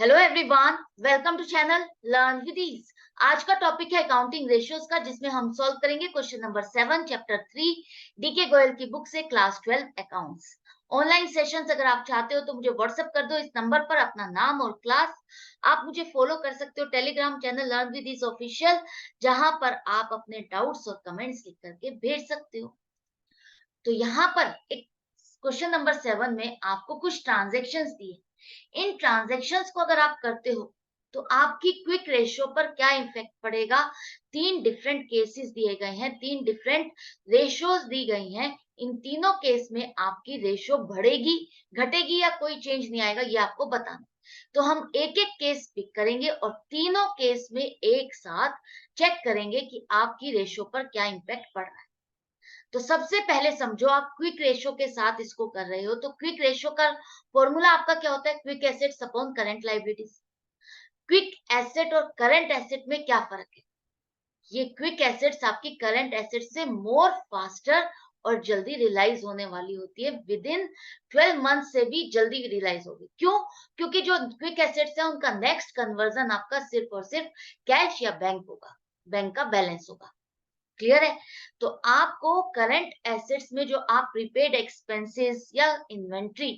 Hello everyone, welcome to channel learn with ease. आज का topic है अकाउंटिंग रेशियोज का, जिसमें हम सॉल्व करेंगे question number 7 chapter 3 DK Goyal की बुक से क्लास 12 अकाउंट्स। ऑनलाइन सेशंस अगर आप चाहते हो तो मुझे व्हाट्सएप कर दो इस नंबर पर अपना नाम और क्लास। आप मुझे फॉलो कर सकते हो Telegram channel learn with ease official, जहां पर आप अपने डाउट्स और कमेंट्स लिख करके भेज सकते हो। तो यहाँ पर एक क्वेश्चन नंबर 7 में आपको कुछ ट्रांजेक्शन्स दिए। इन ट्रांजेक्शन्स को अगर आप करते हो तो आपकी क्विक रेशियो पर क्या इफेक्ट पड़ेगा। तीन डिफरेंट केसेस दिए गए हैं, तीन डिफरेंट रेशियोज दी गई हैं। इन तीनों केस में आपकी रेशियो बढ़ेगी, घटेगी या कोई चेंज नहीं आएगा, ये आपको बताना। तो हम एक एक केस पिक करेंगे और तीनों केस में एक साथ चेक करेंगे कि आपकी रेशियो पर क्या इम्पैक्ट पड़ रहा है। तो सबसे पहले समझो, आप क्विक रेशियो के साथ इसको कर रहे हो, तो क्विक रेशियो का फॉर्मूला आपका क्या होता है? Quick assets upon current liabilities. Quick asset और करंट एसेट में क्या फर्क है? ये क्विक एसेट्स आपकी करंट एसेट से मोर फास्टर और जल्दी रियलाइज होने वाली होती है। विद इन 12 मंथ से भी जल्दी रियलाइज होगी। क्यों? क्योंकि जो क्विक एसेट्स है उनका नेक्स्ट कन्वर्जन आपका सिर्फ और सिर्फ कैश या बैंक होगा, बैंक का बैलेंस होगा। क्लियर है? तो आपको करंट एसेट्स में जो आप प्रीपेड एक्सपेंसेस या इन्वेंट्री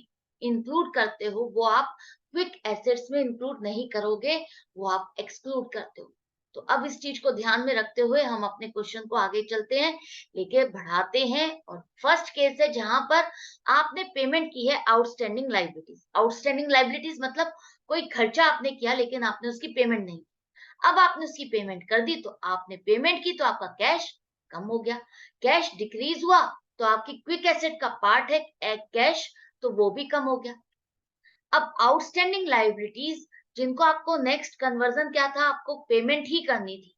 इंक्लूड करते हो, वो आप क्विक एसेट्स में इंक्लूड नहीं करोगे, वो आप एक्सक्लूड करते हो। तो अब इस चीज को ध्यान में रखते हुए हम अपने क्वेश्चन को आगे चलते हैं, लेके बढ़ाते हैं। और फर्स्ट केस है जहां पर आपने पेमेंट की है आउटस्टैंडिंग लायबिलिटीज। आउटस्टैंडिंग लायबिलिटीज मतलब कोई खर्चा आपने किया लेकिन आपने उसकी पेमेंट नहीं। अब आपने उसकी पेमेंट कर दी, तो आपने पेमेंट की तो आपका कैश कम हो गया। कैश डिक्रीज हुआ तो आपकी क्विक एसेट का पार्ट है कैश, तो वो भी कम हो गया। अब आउटस्टैंडिंग लायबिलिटीज, जिनको आपको नेक्स्ट कन्वर्जन क्या था, आपको पेमेंट ही करनी थी,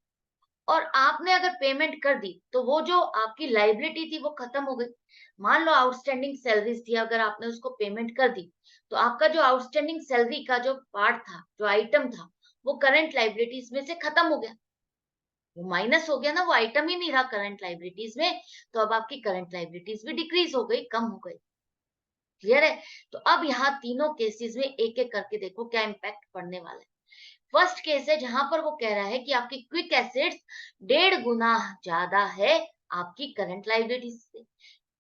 और आपने अगर पेमेंट कर दी तो वो जो आपकी लायबिलिटी थी वो खत्म हो गई। मान लो आउटस्टैंडिंग सैलरीज थी, अगर आपने उसको पेमेंट कर दी तो आपका जो आउटस्टैंडिंग सैलरी का जो पार्ट था, जो आइटम था, वो करंट लायबिलिटीज में से खत्म हो गया। वो माइनस हो गया ना, वो आइटम ही नहीं रहा करंट लायबिलिटीज में। तो अब आपकी करंट लायबिलिटीज भी डिक्रीज हो गई, कम हो गई। क्लियर है? तो अब यहाँ तीनों केसेस में एक एक करके देखो क्या इम्पैक्ट पड़ने वाला है। फर्स्ट केस है जहां पर वो कह रहा है कि आपकी क्विक एसेट्स 1.5 गुना ज्यादा है आपकी करंट लायबिलिटीज से।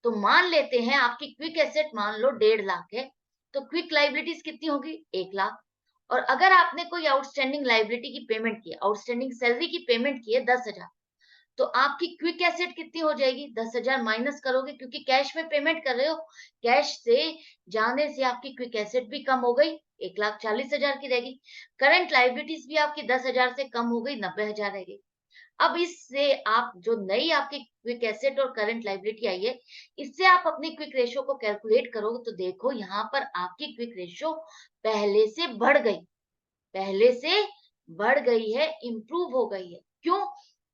तो मान लेते हैं आपकी क्विक एसेट मान लो 1.5 लाख है, तो क्विक लायबिलिटीज कितनी होगी? 1 लाख। और अगर आपने कोई आउटस्टैंडिंग लायबिलिटी की पेमेंट की, आउटस्टैंडिंग सैलरी की पेमेंट की है 10,000, तो आपकी क्विक एसेट कितनी हो जाएगी? 10,000 माइनस करोगे, क्योंकि कैश में पेमेंट कर रहे हो। कैश से जाने से आपकी क्विक एसेट भी कम हो गई, 1,40,000 की रहेगी। करंट लायबिलिटीज भी आपकी 10,000 से कम हो गई, 90,000 रह गई। अब इससे आप जो नई आपकी क्विक एसेट और करंट लायबिलिटी आई है, इससे आप अपनी क्विक रेशियो को कैलकुलेट करोगे तो देखो यहाँ पर आपकी क्विक रेशियो पहले से बढ़ गई, पहले से बढ़ गई है, इंप्रूव हो गई है। क्यों?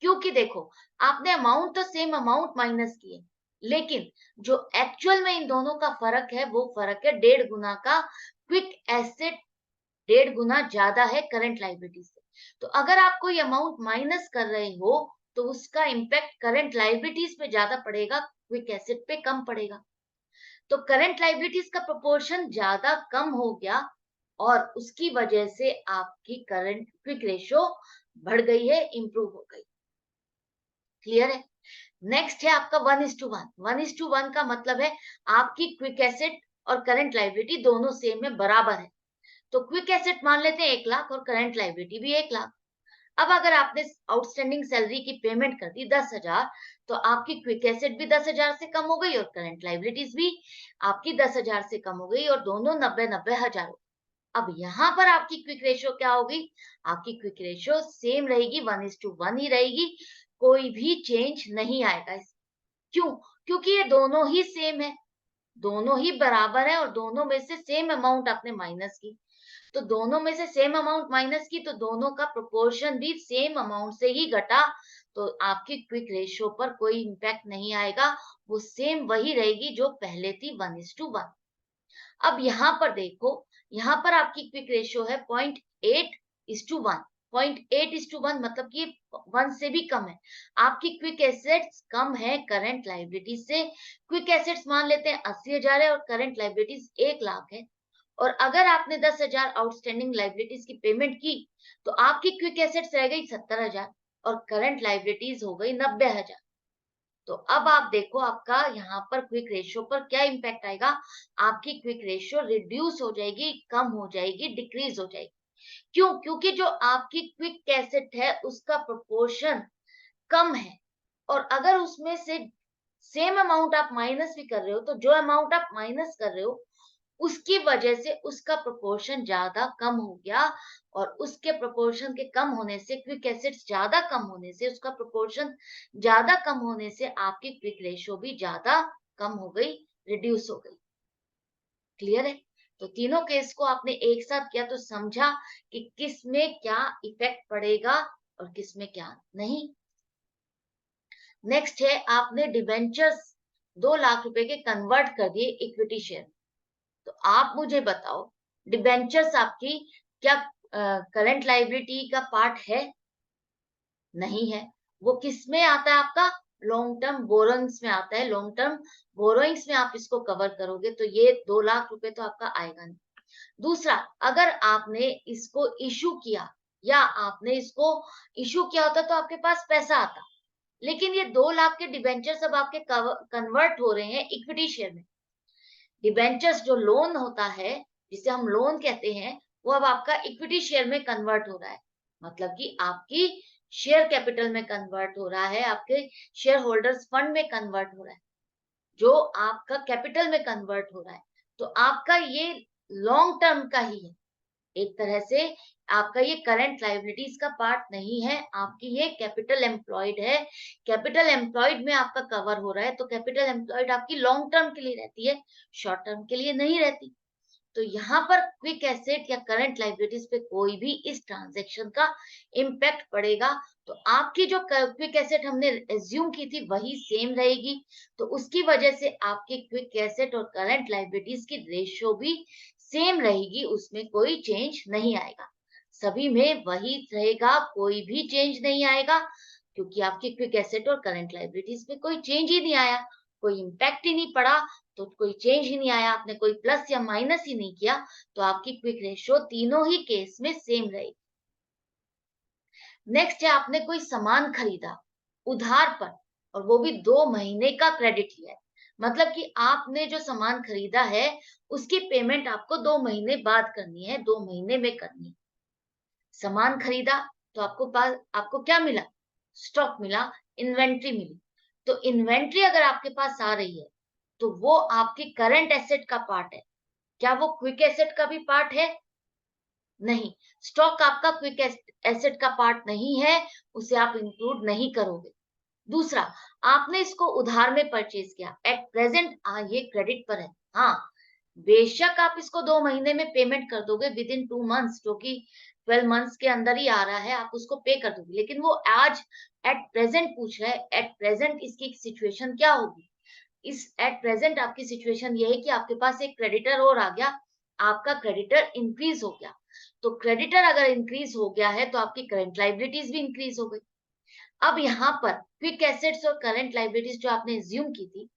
क्योंकि देखो, आपने अमाउंट तो सेम अमाउंट माइनस की है, लेकिन जो एक्चुअल में इन दोनों का फर्क है, वो फर्क है 1.5 गुना का। क्विक एसेट 1.5 गुना ज्यादा है करंट लायबिलिटी से। तो अगर आप कोई अमाउंट माइनस कर रहे हो तो उसका इम्पैक्ट करंट लायबिलिटीज पे ज्यादा पड़ेगा, क्विक एसेट पे कम पड़ेगा। तो करंट लायबिलिटीज का प्रोपोर्शन ज्यादा कम हो गया, और उसकी वजह से आपकी करंट क्विक रेशियो बढ़ गई है, इंप्रूव हो गई। क्लियर है? नेक्स्ट है आपका 1:1। 1:1 का मतलब है आपकी क्विक एसेट और करंट लायबिलिटी दोनों सेम है, बराबर है। तो क्विक एसेट मान लेते हैं 1 लाख और करंट लायबिलिटी भी 1 लाख। अब अगर आपने आउटस्टैंडिंग सैलरी की पेमेंट कर दी 10,000, तो आपकी क्विक एसेट भी 10,000 से कम हो गई और करंट लायबिलिटीज भी आपकी 10,000 से कम हो गई, और दोनों 90,000 हो। अब यहाँ पर आपकी क्विक रेशियो क्या होगी? आपकी क्विक रेशियो सेम रहेगी, 1:1 ही रहेगी, कोई भी चेंज नहीं आएगा इस। क्यों? क्योंकि ये दोनों ही सेम है, दोनों ही बराबर है, और दोनों में से सेम अमाउंट आपने माइनस की। तो दोनों में से सेम अमाउंट माइनस की, तो दोनों का प्रोपोर्शन भी सेम अमाउंट से ही घटा। तो आपकी क्विक रेशियो पर कोई इम्पैक्ट नहीं आएगा, वो सेम वही रहेगी जो पहले थी, 1:1। अब यहाँ पर देखो, यहाँ पर आपकी क्विक रेशियो है 0.8:1। 0.8:1 मतलब कि 1 से भी कम है। आपकी क्विक एसेट्स कम है करंट लायबिलिटी से। क्विक एसेट्स मान लेते हैं 80,000 है और करंट लायबिलिटीज 1 लाख है। और अगर आपने 10,000 आउटस्टैंडिंग लाइबिलिटीज की पेमेंट की तो आपकी क्विक एसेट्स रह गई 70,000 और करंट लाइबिलिटीज हो गई 90,000। तो अब आप देखो आपका यहाँ पर क्विक रेशियो पर क्या इम्पैक्ट आएगा। आपकी क्विक रेशियो रिड्यूस हो जाएगी, कम हो जाएगी, डिक्रीज हो जाएगी। क्यों? क्योंकि जो आपकी क्विक एसेट है उसका प्रोपोर्शन कम है, और अगर उसमें से सेम अमाउंट आप माइनस भी कर रहे हो तो जो अमाउंट आप माइनस कर रहे हो उसकी वजह से उसका प्रोपोर्शन ज्यादा कम हो गया, और उसके प्रोपोर्शन के कम होने से, क्विक एसिड्स ज्यादा कम होने से, उसका प्रोपोर्शन ज्यादा कम होने से आपकी क्विक रेशियो भी ज्यादा कम हो गई, रिड्यूस हो गई। क्लियर है? तो तीनों केस को आपने एक साथ किया तो समझा कि किस में क्या इफेक्ट पड़ेगा और किस में क्या नहीं। नेक्स्ट है, आपने डिबेंचर्स 2 लाख रुपए के कन्वर्ट कर दिए इक्विटी शेयर। तो आप मुझे बताओ, डिबेंचर्स आपकी क्या करंट लायबिलिटी का पार्ट है? नहीं है। वो किस में आता है? आपका लॉन्ग टर्म बोरोइंग्स में आता है। लॉन्ग टर्म बोरोइंग्स में आप इसको कवर करोगे तो ये 2 लाख रुपए तो आपका आएगा नहीं। दूसरा, अगर आपने इसको इशू किया या आपने इसको इशू किया होता तो आपके पास पैसा आता, लेकिन ये 2 लाख के डिबेंचर्स अब आपके कन्वर्ट हो रहे हैं इक्विटी शेयर में। डिबेंचर्स जो लोन होता है, जिसे हम लोन कहते हैं, वो अब आपका इक्विटी शेयर में कन्वर्ट हो रहा है। मतलब कि आपकी शेयर कैपिटल में कन्वर्ट हो रहा है, आपके शेयर होल्डर्स फंड में कन्वर्ट हो रहा है, जो आपका कैपिटल में कन्वर्ट हो रहा है। तो आपका ये लॉन्ग टर्म का ही है, एक तरह से आपका ये करंट लायबिलिटीज का पार्ट नहीं है, आपकी ये कैपिटल एम्प्लॉयड है। कैपिटल एम्प्लॉयड में आपका कवर हो रहा है, तो कैपिटल एम्प्लॉयड आपकी लॉन्ग टर्म के लिए रहती है, शॉर्ट टर्म के लिए नहीं रहती। तो यहाँ पर क्विक एसेट या करंट लायबिलिटीज पे कोई भी इस ट्रांजैक्शन का इम्पैक्ट पड़ेगा। तो आपकी जो क्विक एसेट हमने एज्यूम की थी वही सेम रहेगी, तो उसकी वजह से आपकी क्विक एसेट और करंट लायबिलिटीज की रेशियो भी सेम रहेगी, उसमें कोई चेंज नहीं आएगा, सभी में वही रहेगा, कोई भी चेंज नहीं आएगा, क्योंकि आपकी क्विक एसेट और करंट लायबिलिटीज में कोई चेंज ही नहीं आया, कोई इम्पैक्ट ही नहीं पड़ा, तो कोई चेंज ही नहीं आया, आपने कोई प्लस या माइनस ही नहीं किया, तो आपकी क्विक रेशियो तीनों ही केस में सेम रहेगी। नेक्स्ट है, आपने कोई सामान खरीदा उधार पर और वो भी 2 महीने का क्रेडिट लिया है। मतलब कि आपने जो सामान खरीदा है उसकी पेमेंट आपको 2 महीने बाद करनी है, 2 महीने में करनी है। सामान खरीदा तो आपको क्या मिला? स्टॉक मिला, इन्वेंट्री मिली। तो इन्वेंट्री अगर आपके पास आ रही है तो वो आपकी करंट एसेट का पार्ट है। क्या वो क्विक एसेट का भी पार्ट है? नहीं। स्टॉक आपका क्विक एसेट का पार्ट नहीं है, उसे आप इंक्लूड नहीं करोगे। दूसरा, आपने इसको उधार में परचेज किया, एट प्रेजेंट ये क्रेडिट पर है। हाँ, बेशक आप इसको 2 महीने में पेमेंट कर दोगे, विद इन 2 मंथ्स, जो कि 12 मंथ्स के अंदर ही आ रहा है, आप उसको पे कर दोगे, लेकिन वो आज एट प्रेजेंट पूछ रहा है। एट प्रेजेंट इसकी सिचुएशन क्या होगी? इस एट प्रेजेंट आपकी सिचुएशन ये है कि आपके पास एक क्रेडिटर और आ गया, आपका क्रेडिटर इंक्रीज हो गया। तो क्रेडिटर अगर इंक्रीज हो गया है तो आपकी करंट लायबिलिटीज भी इंक्रीज हो गई। अब यहाँ पर क्विक एसेट्स और करंट लायबिलिटीज जो आपने एज्यूम की थी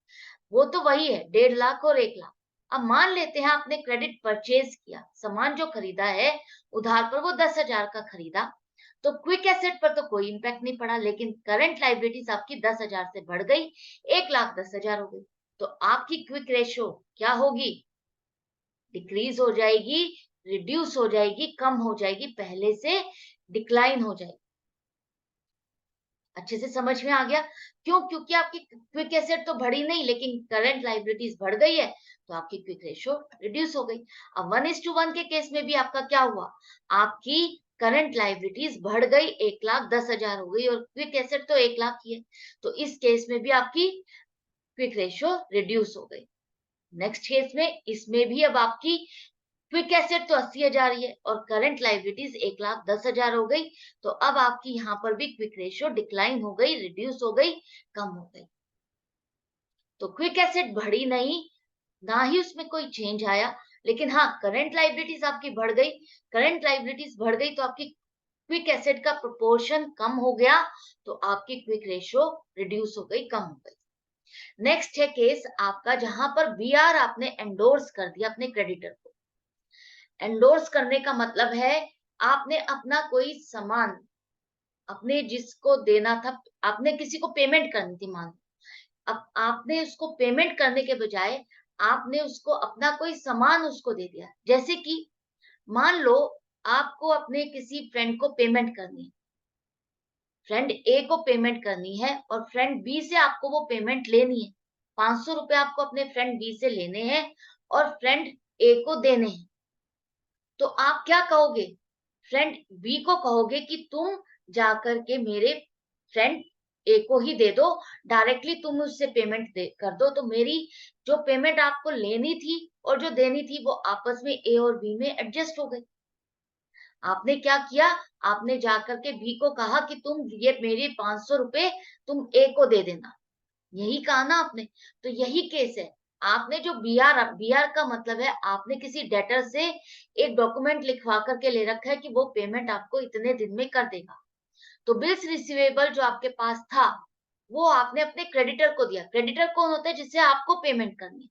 वो तो वही है, 1.5 लाख और 1 लाख। अब मान लेते हैं आपने क्रेडिट परचेज किया, सामान जो खरीदा है उधार पर वो 10,000 का खरीदा, तो क्विक एसेट पर तो कोई इम्पैक्ट नहीं पड़ा, लेकिन करंट लायबिलिटीज आपकी 10,000 से बढ़ गई, 1,10,000 हो गई। तो आपकी क्विक रेशियो क्या होगी? डिक्रीज हो जाएगी, रिड्यूस हो जाएगी, कम हो जाएगी, पहले से डिक्लाइन हो जाएगी। अच्छे से समझ में आ गया? क्यों? क्योंकि आपकी क्विक एसेट तो बढ़ी नहीं, लेकिन करंट लायबिलिटीज बढ़ गई है, तो आपकी क्विक रेशियो रिड्यूस हो गई। अब 1:1 के केस में भी आपका क्या हुआ? आपकी करंट लायबिलिटीज बढ़ गई, 1,10,000 हो गई, और क्विक एसेट तो 1 लाख ही है, तो इस केस में भी आपकी क्विक रेशियो रिड्यूस हो गई। नेक्स्ट केस में, इसमें भी अब आपकी क्विक एसेट तो 80,000 ही है और करंट लायबिलिटीज 1,10,000 हो गई, तो अब आपकी यहाँ पर भी क्विक रेशियो डिक्लाइन हो गई, रिड्यूस हो गई, कम हो गई। तो क्विक एसेट बढ़ी नहीं, ना ही उसमें कोई चेंज आया, लेकिन हाँ, करंट लायबिलिटीज आपकी बढ़ गई। करंट लायबिलिटीज बढ़ गई तो आपकी क्विक एसेट का प्रोपोर्शन कम हो गया, तो आपकी क्विक रेशियो रिड्यूस हो गई, कम हो गई। नेक्स्ट है केस आपका, जहां पर बीआर आपने एंडोर्स कर दिया अपने क्रेडिटर को। एंडोर्स करने का मतलब है आपने अपना कोई सामान, आपने जिसको देना था, आपने किसी को पेमेंट करनी थी, मान अब आपने उसको पेमेंट करने के बजाय आपने उसको अपना कोई सामान उसको दे दिया। जैसे कि मान लो आपको अपने किसी फ्रेंड को पेमेंट करनी है, फ्रेंड ए को पेमेंट करनी है और फ्रेंड बी से आपको वो पेमेंट लेनी है। 500 रुपए आपको अपने फ्रेंड बी से लेने हैं और फ्रेंड ए को देने हैं। तो आप क्या कहोगे? फ्रेंड बी को कहोगे कि तुम जाकर के मेरे फ्रेंड ए को ही दे दो, डायरेक्टली तुम उससे पेमेंट दे कर दो, तो मेरी जो पेमेंट आपको लेनी थी और जो देनी थी वो आपस में ए और बी में एडजस्ट हो गई। आपने क्या किया? आपने जाकर के बी को कहा कि तुम ये मेरे 500 रुपए तुम ए को दे देना, यही कहा ना आपने। तो यही केस है। आपने जो बीआर का मतलब है आपने किसी डेटर से एक डॉक्यूमेंट लिखवा करके ले रखा है कि वो पेमेंट आपको इतने दिन में कर देगा। तो बिल्स रिसीवेबल जो आपके पास था वो आपने अपने क्रेडिटर को दिया। क्रेडिटर कौन होता है? जिससे आपको पेमेंट करनी है।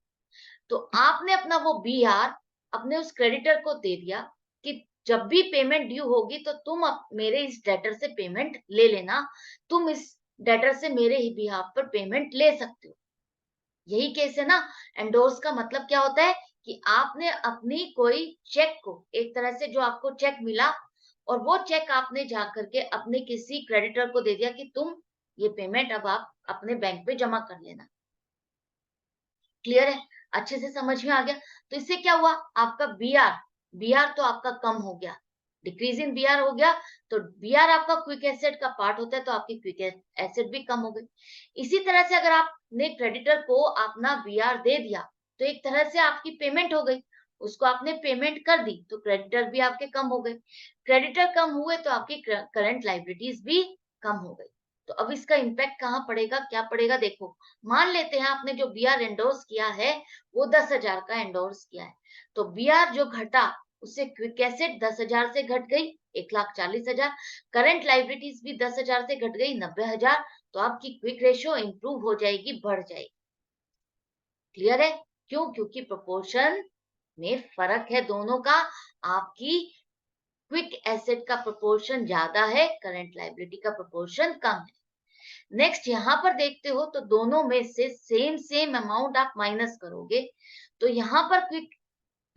तो आपने अपना वो बीआर अपने उस क्रेडिटर को दे दिया कि जब भी पेमेंट ड्यू होगी तो तुम मेरे इस डेटर से पेमेंट ले लेना, तुम इस डेटर से मेरे ही बिहाफ पर पेमेंट ले सकते हो। यही केस है ना। एंडोर्स का मतलब क्या होता है कि आपने अपनी कोई चेक को, एक तरह से जो आपको चेक मिला और वो चेक आपने जाकर के अपने किसी क्रेडिटर को दे दिया कि तुम ये पेमेंट अब आप अपने बैंक पे जमा कर लेना। क्लियर है? अच्छे से समझ में आ गया? तो इससे क्या हुआ? आपका बीआर, बीआर तो आपका कम हो गया, डिक्रीज इन बीआर हो गया। तो बीआर आपका क्विक एसेट का पार्ट होता है, तो आपकी क्विक एसेट भी कम हो गई। इसी तरह से अगर आपने क्रेडिटर को अपना बीआर दे दिया तो एक तरह से आपकी पेमेंट हो गई, उसको आपने पेमेंट कर दी तो क्रेडिटर भी आपके कम हो गए। क्रेडिटर कम हुए तो आपकी करंट लाइबिलिटीज भी कम हो गई। तो अब इसका इम्पैक्ट कहाँ पड़ेगा, क्या पड़ेगा? देखो, मान लेते हैं आपने जो बीआर एंडोर्स किया है वो 10,000 का एंडोर्स किया है, तो बीआर जो घटा उससे क्विक एसेट 10,000 से घट गई 1,40,000, करंट लाइबिलिटीज भी 10,000 से घट गई 90,000। तो आपकी क्विक रेशियो इंप्रूव हो जाएगी, बढ़ जाएगी। क्लियर है? क्यों? क्योंकि प्रोपोर्शन में फर्क है दोनों का। आपकी क्विक एसेट का प्रोपोर्शन ज्यादा है, करंट लाइबिलिटी का प्रोपोर्शन कम है। नेक्स्ट यहाँ पर देखते हो तो दोनों में से सेम अमाउंट आप माइनस करोगे तो यहाँ पर क्विक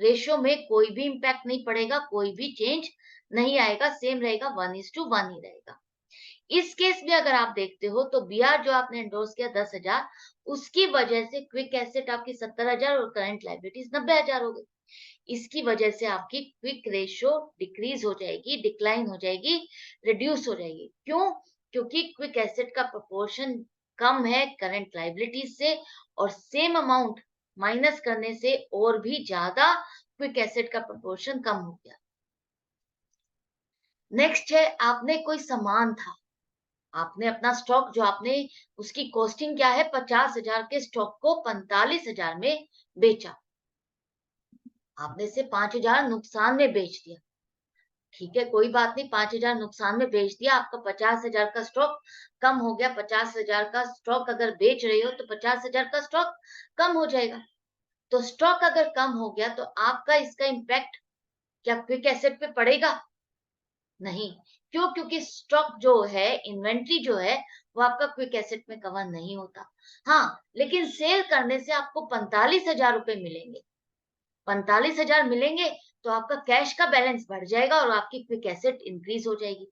रेशियो में कोई भी इंपैक्ट नहीं पड़ेगा, कोई भी चेंज नहीं आएगा, सेम रहेगा, 1:1 ही रहेगा। इस केस में अगर आप देखते हो तो बीआर जो आपने एंडोर्स किया 10,000, उसकी वजह से क्विक एसेट आपकी 70,000 और करंट लाइबिलिटीज 90,000 हो गई। इसकी वजह से आपकी क्विक रेशियो डिक्रीज हो जाएगी, डिक्लाइन हो जाएगी, रिड्यूस हो जाएगी। क्यों? क्योंकि क्विक एसेट का प्रोपोर्शन कम है करंट लाइबिलिटीज से, और सेम अमाउंट माइनस करने से और भी ज्यादा क्विक एसेट का प्रोपोर्शन कम हो गया। नेक्स्ट है, आपने कोई सामान था, आपने अपना स्टॉक जो आपने, उसकी कॉस्टिंग क्या है, 50,000 के स्टॉक को 45,000 में बेचा। आपने से 5,000 नुकसान में बेच दिया। ठीक है, कोई बात नहीं, 5,000 नुकसान में बेच दिया, आपका 50,000 का स्टॉक कम हो गया। 50,000 का स्टॉक अगर बेच रहे हो तो 50,000 का स्टॉक कम हो जाएगा। तो स्टॉक अगर कम हो गया तो आपका इसका इम्पैक्ट क्या क्विक एसेट पे पड़ेगा? नहीं। क्यों? क्योंकि स्टॉक जो है, इन्वेंट्री जो है, वो आपका क्विक एसेट में कवर नहीं होता। हाँ, लेकिन सेल करने से आपको 45,000 रुपए मिलेंगे। 45,000 मिलेंगे तो आपका कैश का बैलेंस बढ़ जाएगा और आपकी क्विक एसेट इंक्रीज हो जाएगी।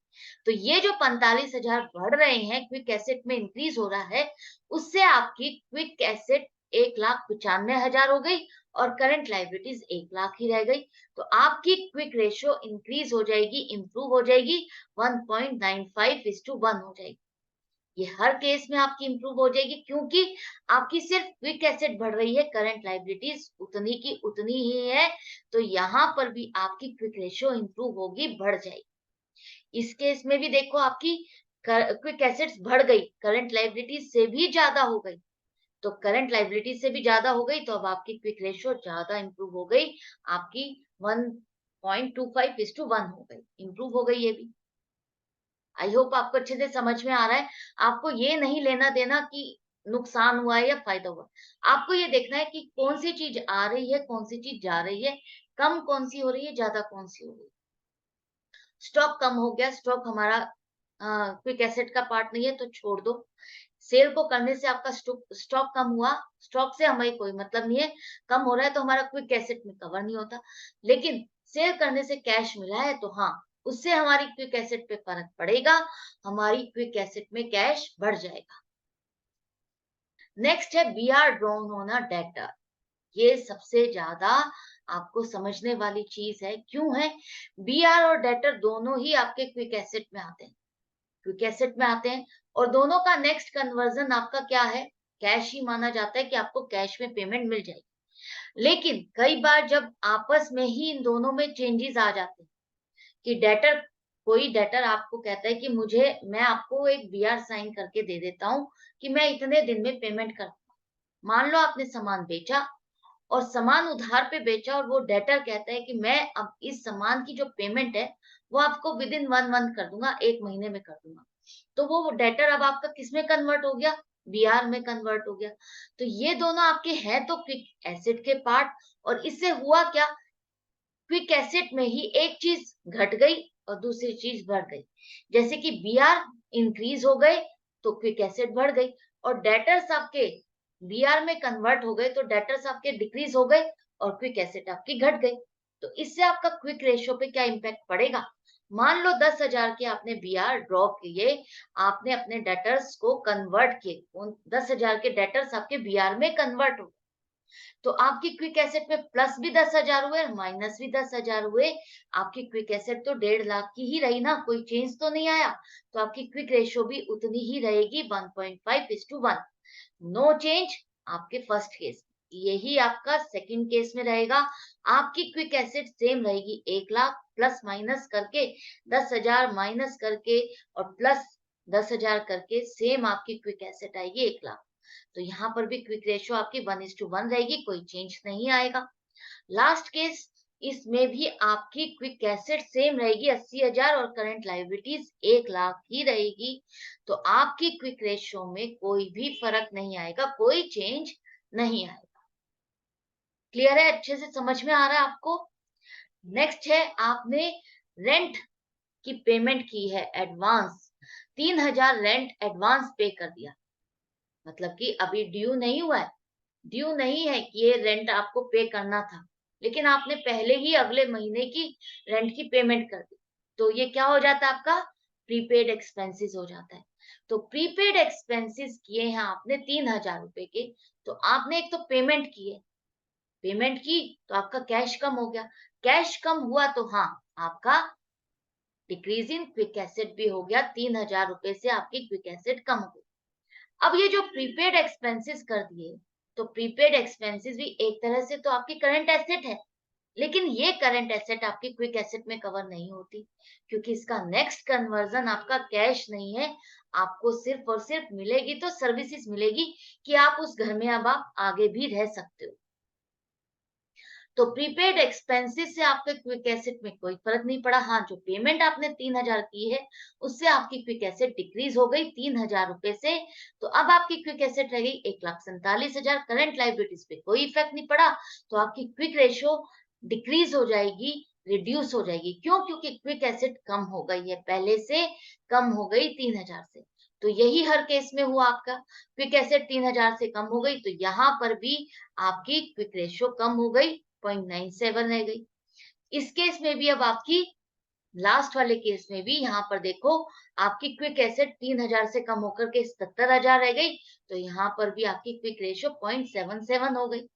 तो ये जो 45,000 बढ़ रहे हैं, क्विक एसेट में इंक्रीज हो रहा है, उससे आपकी क्विक एसेट 1,95,000 हो गई और करंट लाइबिलिटीज 1,00,000 ही रह गई। तो आपकी क्विक रेशियो इंक्रीज हो जाएगी, इंप्रूव हो जाएगी, 1.95:1 हो जाएगी। ये हर केस में आपकी इंप्रूव हो जाएगी क्योंकि आपकी सिर्फ क्विक एसेट बढ़ रही है, करंट लाइबिलिटीज उतनी की उतनी ही है। तो यहाँ पर भी आपकी क्विक रेशियो इंप्रूव होगी, बढ़ जाएगी। इस केस में भी देखो, आपकी क्विक एसेट्स बढ़ गई, करंट लाइबिलिटीज से भी ज्यादा हो गई। तो करंट लाइबिलिटी से भी ज्यादा हो गई तो अब आपकी क्विक रेशियो ज्यादा इंप्रूव हो गई, आपकी 1.25:1 हो गई, इंप्रूव हो गई ये भी। आई होप आपको अच्छे से समझ में आ रहा है। आपको ये नहीं लेना देना कि नुकसान हुआ है या फायदा हुआ। आपको ये देखना है कि कौन सी चीज आ रही है, कौन सी चीज जा रही है, कम कौन सी हो रही है, ज्यादा कौन सी हो रही है? स्टॉक कम हो गया, स्टॉक हमारा क्विक एसेट का पार्ट नहीं है तो छोड़ दो। सेल को करने से आपका स्टॉक कम हुआ, स्टॉक से हमें कोई मतलब नहीं है, कम हो रहा है तो हमारा क्विक एसेट में कवर नहीं होता। लेकिन सेल करने से कैश मिला है तो हाँ, उससे हमारी क्विक एसेट पे फर्क पड़ेगा, हमारी क्विक एसेट में कैश बढ़ जाएगा। नेक्स्ट है B R drawn on a debtor. ये सबसे ज्यादा आपको समझने वाली चीज है। क्यों है? बी आर और डेटर दोनों ही आपके क्विक एसेट में आते हैं, क्विक एसेट में आते हैं, और दोनों का नेक्स्ट कन्वर्जन आपका क्या है? कैश ही माना जाता है कि आपको कैश में पेमेंट मिल जाएगी। लेकिन कई बार जब आपस में ही इन दोनों में चेंजेस आ जाते हैं कि डेटर, कोई डेटर आपको कहता है कि मुझे, मैं आपको एक बीआर साइन करके दे देता हूँ कि मैं इतने दिन में पेमेंट कर, मान लो आपने सामान बेचा और सामान उधार पे बेचा और वो डेटर कहता है कि मैं अब इस सामान की जो पेमेंट है वो आपको विद इन 1 मंथ कर दूंगा, 1 महीने में कर दूंगा। तो वो डेटर अब आपका किस में कन्वर्ट हो गया? बीआर में कन्वर्ट हो गया। तो ये दोनों आपके हैं तो क्विक एसेट के पार्ट, और इससे हुआ क्या? क्विक एसेट में ही एक चीज घट गई और दूसरी चीज बढ़ गई। जैसे कि बीआर इंक्रीज हो गए तो क्विक एसेट बढ़ गई, और डेटर्स आपके बीआर में कन्वर्ट हो गए तो डेटर्स आपके डिक्रीज हो गए और क्विक एसेट आपकी घट गई। तो इससे आपका क्विक रेशियो पे क्या इम्पैक्ट पड़ेगा? मान लो 10,000 के आपने बीआर ड्रॉप किए, आपने अपने डेटर्स को कन्वर्ट किए, उन 10,000 के डेटर्स आपके बीआर में कन्वर्ट हो, तो आपकी क्विक एसेट में प्लस भी 10,000 हुए, माइनस भी 10,000 हुए। आपकी क्विक एसेट तो 1.5 लाख की ही रही ना, कोई चेंज तो नहीं आया। तो आपकी क्विक रेशियो भी उतनी ही रहेगी, 1.5:1। नो चेंज आपके फर्स्ट केस, यही आपका सेकंड केस में रहेगा। आपकी क्विक एसेट सेम रहेगी, 1 लाख, प्लस माइनस करके 10,000 माइनस करके और प्लस 10,000 करके सेम आपकी क्विक एसेट आएगी 1 लाख। तो यहाँ पर भी क्विक रेशियो आपकी 1:1 रहेगी, कोई चेंज नहीं आएगा। लास्ट केस, इसमें भी आपकी क्विक एसेट सेम रहेगी 80,000 और करंट लायबिलिटीज 1 लाख ही रहेगी। तो आपकी क्विक रेशियो में कोई भी फर्क नहीं आएगा, कोई चेंज नहीं आएगा। क्लियर है? अच्छे से समझ में आ रहा है आपको? नेक्स्ट है, आपने रेंट की पेमेंट की है एडवांस, 3,000 रेंट एडवांस पे कर दिया, मतलब कि अभी ड्यू नहीं हुआ है, ड्यू नहीं है कि ये रेंट आपको पे करना था, लेकिन आपने पहले ही अगले महीने की रेंट की पेमेंट कर दी, तो ये क्या हो जाता है? आपका प्रीपेड एक्सपेंसेस हो जाता है। तो प्रीपेड एक्सपेंसेस किए हैं आपने 3,000 रुपए के, तो आपने एक तो पेमेंट की है, पेमेंट की तो आपका कैश कम हो गया, कैश कम हुआ तो हाँ, आपका डिक्रीज इन क्विक एसेट भी हो गया, 3,000 रुपए से आपकी क्विक एसेट कम हो गई। अब ये जो प्रीपेड एक्सपेंसेस कर दिए, तो प्रीपेड एक्सपेंसेस भी एक तरह से तो आपकी करंट एसेट है, लेकिन ये करंट एसेट आपकी क्विक एसेट में कवर नहीं होती, क्योंकि इसका नेक्स्ट कन्वर्जन आपका कैश नहीं है। आपको सिर्फ और सिर्फ मिलेगी तो सर्विसेज मिलेगी कि आप उस घर में अब आप आगे भी रह सकते हो। तो प्रीपेड एक्सपेंसेस से आपके क्विक एसेट में कोई फर्क नहीं पड़ा। हाँ, जो पेमेंट आपने 3,000 की है उससे आपकी क्विक एसेट डिक्रीज हो गई 3,000 रुपए से, तो अब आपकी क्विक एसेट रह गई 1,47,000। करंट लायबिलिटीज पे कोई इफेक्ट नहीं पड़ा, तो आपकी क्विक रेशियो डिक्रीज हो जाएगी, रिड्यूस हो जाएगी। क्यों? क्योंकि क्विक एसेट कम हो गई है, पहले से कम हो गई 3,000 से। तो यही हर केस में हुआ, आपका क्विक एसेट 3,000 से कम हो गई, तो यहाँ पर भी आपकी क्विक रेशियो कम हो गई, 0.97 रह गई। इस केस में भी अब आपकी, लास्ट वाले केस में भी यहाँ पर देखो, आपकी क्विक एसेट 3,000 से कम होकर के 77,000 रह गई, तो यहाँ पर भी आपकी क्विक रेशियो 0.77 हो गई।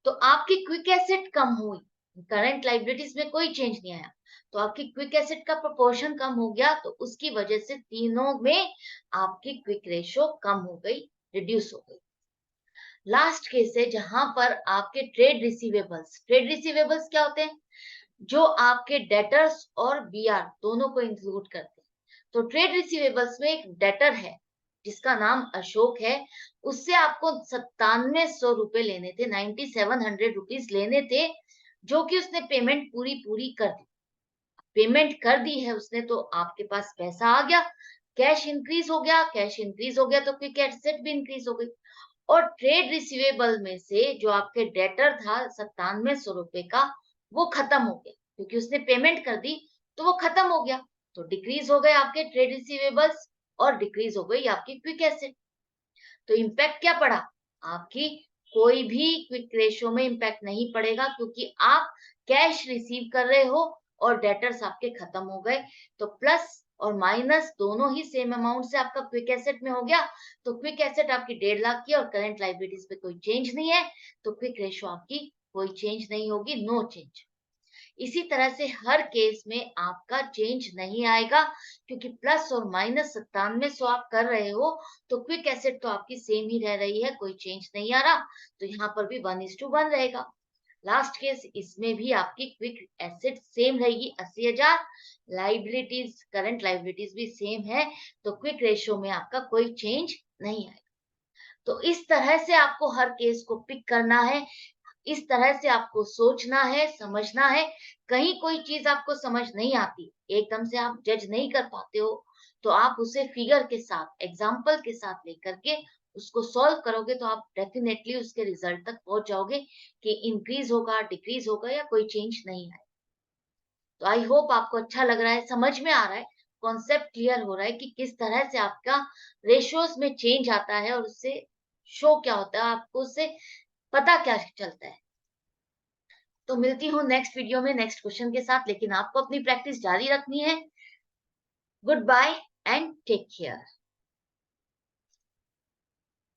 तो आपकी क्विक एसेट कम हुई, करंट लायबिलिटीज में कोई चेंज नहीं आया, तो आपकी क्विक एसेट का प्रोपोर्शन कम हो गया, तो उसकी वजह से तीनों में आपकी क्विक रेशियो कम हो गई, रिड्यूस हो गई। लास्ट केस है जहां पर आपके ट्रेड रिसीवेबल्स क्या होते हैं? जो आपके डेटर्स और बीआर दोनों को इंक्लूड करते हैं। तो ट्रेड रिसीवेबल्स में एक डेटर है जिसका नाम अशोक है, उससे आपको 9700 रुपए लेने थे, 9700 रुपीज लेने थे, जो कि उसने पेमेंट पूरी पूरी कर दी। पेमेंट कर दी है उसने, तो आपके पास पैसा आ गया, कैश इंक्रीज हो गया, कैश इंक्रीज हो गया तो क्विक एसेट भी इंक्रीज हो गई। और ट्रेड रिसीवेबल में से जो आपके डेटर था 9700 रुपए का, वो खत्म हो गया, क्योंकि उसने पेमेंट कर दी तो वो खत्म हो गया। तो डिक्रीज हो गए आपके ट्रेड रिसीवेबल्स और डिक्रीज हो गई आपकी क्विक एसेट। तो इम्पैक्ट क्या पड़ा? आपकी कोई भी क्विक रेशियो में इम्पैक्ट नहीं पड़ेगा, क्योंकि आप कैश रिसीव कर रहे हो और डेटर्स आपके खत्म हो गए। तो प्लस और माइनस दोनों ही सेम अमाउंट से आपका क्विक एसेट में हो गया। तो क्विक एसेट आपकी 1.5 लाख की और करंट लाइबिलिटीज पे कोई चेंज नहीं है, तो क्विक रेशियो आपकी कोई चेंज नहीं होगी, नो चेंज। इसी तरह से हर केस में आपका चेंज नहीं आएगा, क्योंकि प्लस और माइनस 9700 आप कर रहे हो, तो क्विक एसेट तो आपकी सेम ही रह रही है, कोई चेंज नहीं आ रहा। तो यहाँ पर भी 1:1 रहेगा। लास्ट केस, इसमें भी आपकी क्विक एसेट सेम रहेगी 80,000, लाइबिलिटीज करंट लाइबिलिटीज भी सेम है, तो क्विक रेशियो में आपका कोई चेंज नहीं आएगा। तो इस तरह से आपको हर केस को पिक करना है, इस तरह से आपको सोचना है, समझना है। कहीं कोई चीज आपको समझ नहीं आती, एकदम से आप जज नहीं कर पाते हो, तो आप उसे फिगर के साथ, एग्जाम्पल के साथ लेकर के उसको सॉल्व करोगे, तो आप डेफिनेटली उसके रिजल्ट तक पहुंच जाओगे कि इंक्रीज होगा, डिक्रीज होगा या कोई चेंज नहीं आए। तो आई होप आपको अच्छा लग रहा है, समझ में आ रहा है, कॉन्सेप्ट क्लियर हो रहा है कि किस तरह से आपका रेशियोज में चेंज आता है और उससे शो क्या होता है, आपको उससे पता क्या चलता है। तो मिलती हूँ नेक्स्ट वीडियो में नेक्स्ट क्वेश्चन के साथ, लेकिन आपको अपनी प्रैक्टिस जारी रखनी है। Good bye and take care.